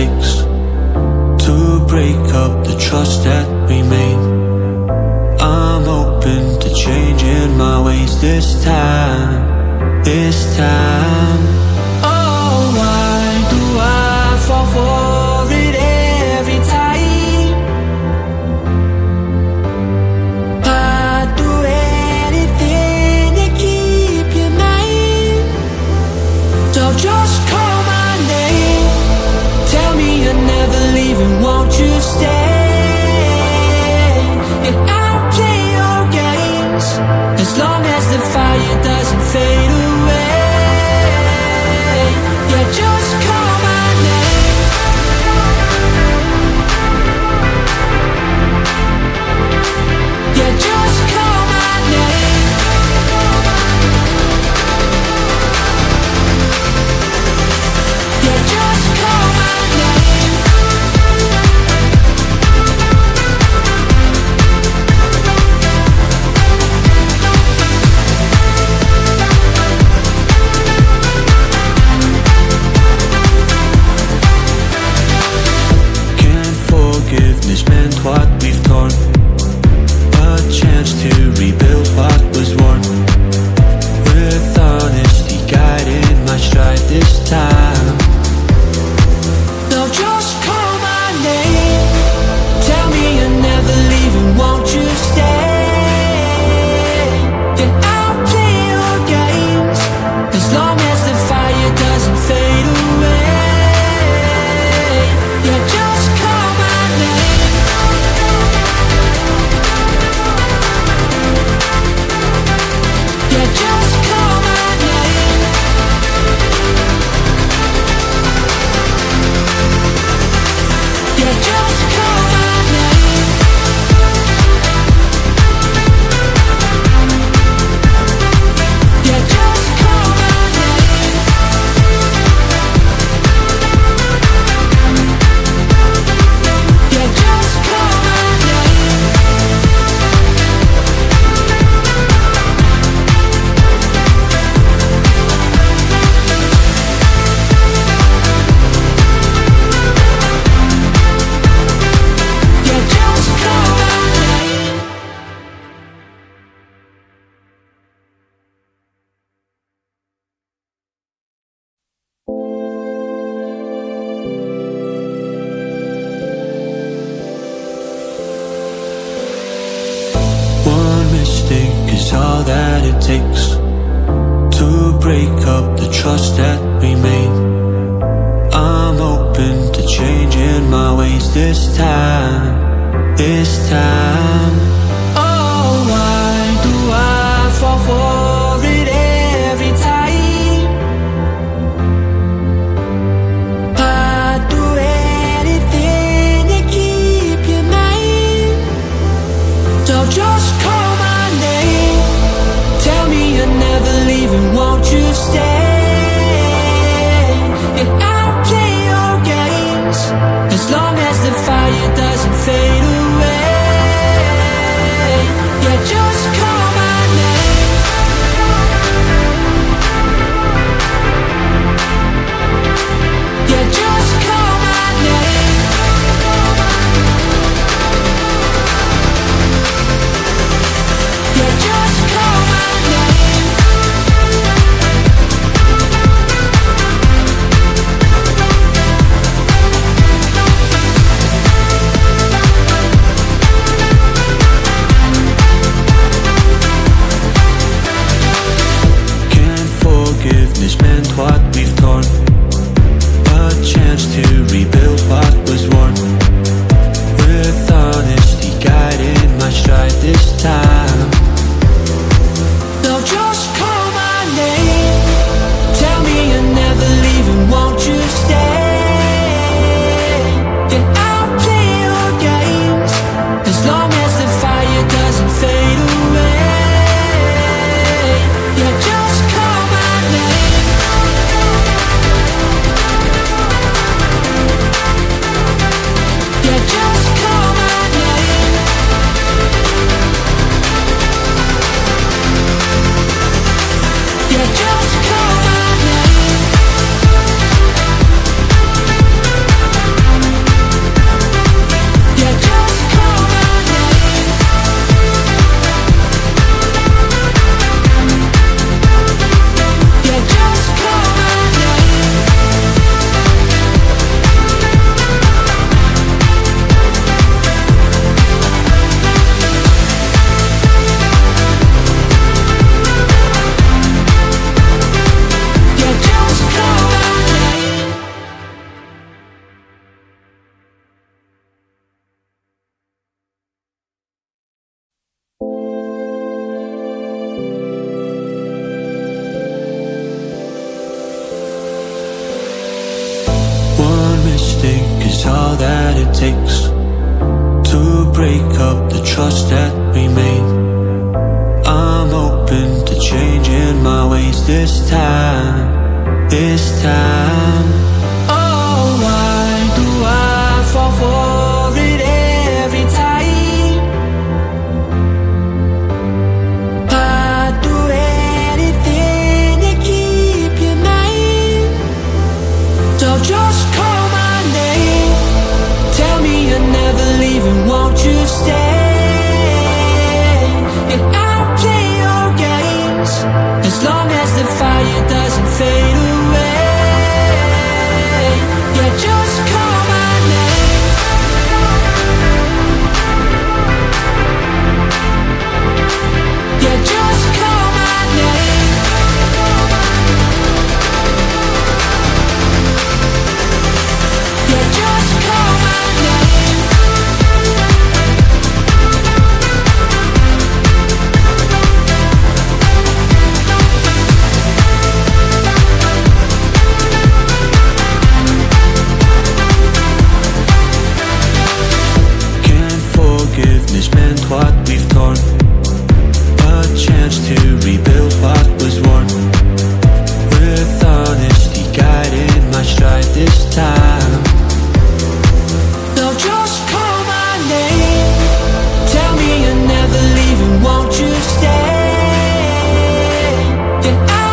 takes to break up the trust that we made. I'm open to changing my ways this time, this time. Oh, why do I fall for it every time? I'd do anything to keep you mine. So just call my name, tell me you're never leaving, won't you stay? And I'll play your games as long as the fire doesn't fade away. Yeah, just call my name. Yeah, just call my name. Yeah, just call my name. Can't forgiveness mend what we've torn, a chance to rebuild what was worn, with honesty guiding my stride this time. Now just call my name, tell me you're never leaving, won't you stay? And I'll play your games as long as the fire doesn't fade away. Yeah, just call my name. Yeah, just call my name. Yeah, just call my name. Yeah, just call my name. Yeah, just call my name. Yeah, just call my name. One mistake is all that it takes to break up the trust that we made. I'm open to changing my ways this time, this time. Oh, why do I fall for it every time? I'd do anything to keep you mine. So just call my name, tell me you're never leaving, won't you stay? And I'll play your games as long as the fire doesn't fade away. Yeah, just call my name. Yeah, just call my name. Yeah, just call my name. it takes to break up the trust that we made. I'm open to changing my ways this time, this time.